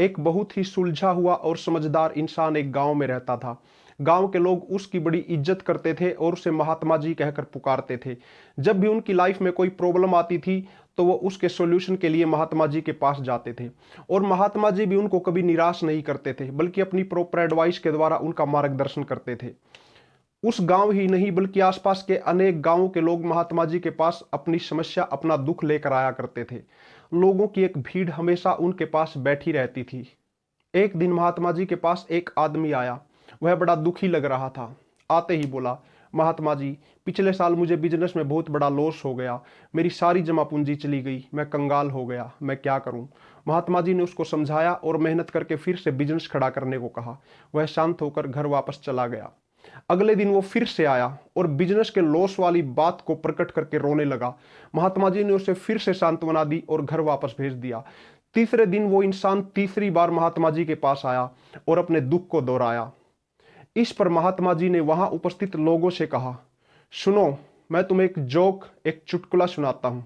एक बहुत ही सुलझा हुआ और समझदार इंसान एक गांव में रहता था। गांव के लोग उसकी बड़ी इज्जत करते थे और उसे महात्मा जी कहकर पुकारते थे। जब भी उनकी लाइफ में कोई प्रॉब्लम आती थी तो वो उसके सॉल्यूशन के लिए महात्मा जी के पास जाते थे, और महात्मा जी भी उनको कभी निराश नहीं करते थे, बल्कि अपनी प्रॉपर एडवाइस के द्वारा उनका मार्गदर्शन करते थे। उस गांव ही नहीं बल्कि आसपास के अनेक गांवों के लोग महात्मा जी के पास अपनी समस्या, अपना दुख लेकर आया करते थे। लोगों की एक भीड़ हमेशा उनके पास बैठी रहती थी। एक दिन महात्मा जी के पास एक आदमी आया। वह बड़ा दुखी लग रहा था। आते ही बोला, महात्मा जी, पिछले साल मुझे बिजनेस में बहुत बड़ा लॉस हो गया। मेरी सारी जमा पूंजी चली गई, मैं कंगाल हो गया, मैं क्या करूं। महात्मा जी ने उसको समझाया और मेहनत करके फिर से बिजनेस खड़ा करने को कहा। वह शांत होकर घर वापस चला गया। अगले दिन वो फिर से आया और बिजनेस के लॉस वाली बात को प्रकट करके रोने लगा। महात्मा जी ने उसे फिर से सांत्वना दी और घर वापस भेज दिया। तीसरे दिन वो इंसान तीसरी बार महात्मा जी के पास आया और अपने दुख को दोहराया। इस पर महात्मा जी ने वहां उपस्थित लोगों से कहा, सुनो, मैं तुम्हें एक चुटकुला सुनाता हूं।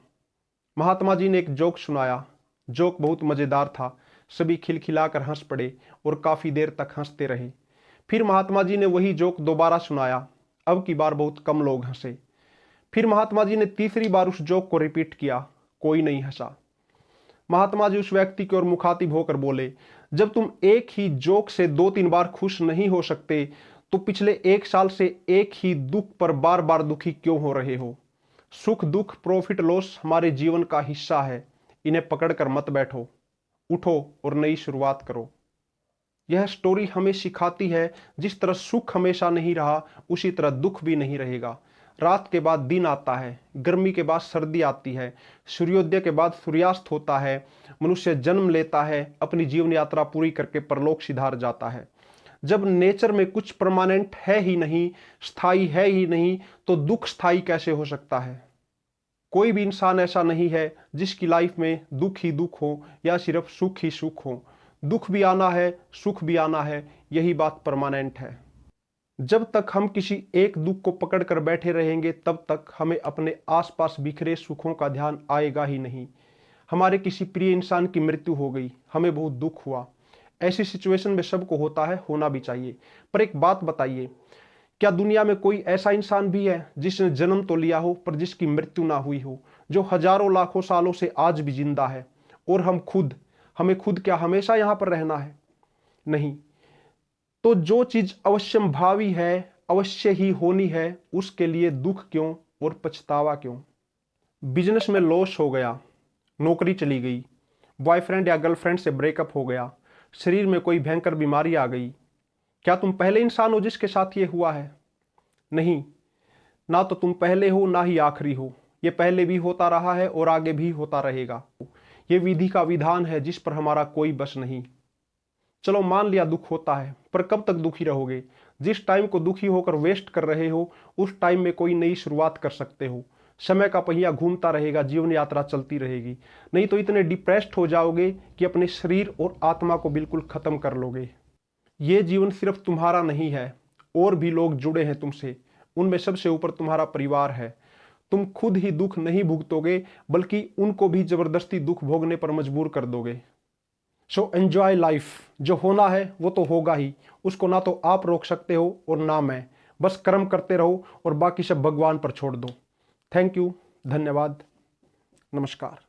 महात्मा जी ने एक जोक सुनाया। जोक बहुत मजेदार था। सभी खिलखिलाकर हंस पड़े और काफी देर तक हंसते रहे। फिर महात्मा जी ने वही जोक दोबारा सुनाया। अब की बार बहुत कम लोग हंसे। फिर महात्मा जी ने तीसरी बार उस जोक को रिपीट किया। कोई नहीं हंसा। महात्मा जी उस व्यक्ति की ओर मुखातिब होकर बोले, जब तुम एक ही जोक से 2-3 बार खुश नहीं हो सकते तो पिछले 1 साल से एक ही दुख पर बार बार दुखी क्यों हो रहे हो। सुख दुख प्रॉफिट लॉस हमारे जीवन का हिस्सा है। इन्हें पकड़कर मत बैठो, उठो और नई शुरुआत करो। यह स्टोरी हमें सिखाती है, जिस तरह सुख हमेशा नहीं रहा उसी तरह दुख भी नहीं रहेगा। रात के बाद दिन आता है, गर्मी के बाद सर्दी आती है, सूर्योदय के बाद सूर्यास्त होता है। मनुष्य जन्म लेता है, अपनी जीवन यात्रा पूरी करके परलोक सिधार जाता है। जब नेचर में कुछ परमानेंट है ही नहीं, स्थायी है ही नहीं, तो दुख स्थायी कैसे हो सकता है। कोई भी इंसान ऐसा नहीं है जिसकी लाइफ में दुख ही दुख हो या सिर्फ सुख ही सुख हो। दुख भी आना है, सुख भी आना है, यही बात परमानेंट है। जब तक हम किसी एक दुख को पकड़कर बैठे रहेंगे तब तक हमें अपने आसपास बिखरे सुखों का ध्यान आएगा ही नहीं। हमारे किसी प्रिय इंसान की मृत्यु हो गई, हमें बहुत दुख हुआ। ऐसी सिचुएशन में सबको होता है, होना भी चाहिए। पर एक बात बताइए, क्या दुनिया में कोई ऐसा इंसान भी है जिसने जन्म तो लिया हो पर जिसकी मृत्यु ना हुई हो, जो हजारों लाखों सालों से आज भी जिंदा है। और हमें खुद क्या हमेशा यहां पर रहना है? नहीं। तो जो चीज अवश्यंभावी है, अवश्य ही होनी है, उसके लिए दुख क्यों और पछतावा क्यों। बिजनेस में लॉस हो गया, नौकरी चली गई, बॉयफ्रेंड या गर्लफ्रेंड से ब्रेकअप हो गया, शरीर में कोई भयंकर बीमारी आ गई। क्या तुम पहले इंसान हो जिसके साथ ये हुआ है? नहीं। ना तो तुम पहले हो, ना ही आखिरी हो। ये पहले भी होता रहा है और आगे भी होता रहेगा। ये विधि का विधान है जिस पर हमारा कोई बस नहीं। चलो मान लिया दुख होता है, पर कब तक दुखी रहोगे? जिस टाइम को दुखी होकर वेस्ट कर रहे हो उस टाइम में कोई नई शुरुआत कर सकते हो। समय का पहिया घूमता रहेगा, जीवन यात्रा चलती रहेगी। नहीं तो इतने डिप्रेस्ड हो जाओगे कि अपने शरीर और आत्मा को बिल्कुल खत्म कर लोगे। ये जीवन सिर्फ तुम्हारा नहीं है, और भी लोग जुड़े हैं तुमसे। उनमें सबसे ऊपर तुम्हारा परिवार है। तुम खुद ही दुख नहीं भुगतोगे, बल्कि उनको भी जबरदस्ती दुख भोगने पर मजबूर कर दोगे। So enjoy life. जो होना है वो तो होगा ही, उसको ना तो आप रोक सकते हो और ना मैं। बस कर्म करते रहो और बाकी सब भगवान पर छोड़ दो। थैंक यू, धन्यवाद, नमस्कार।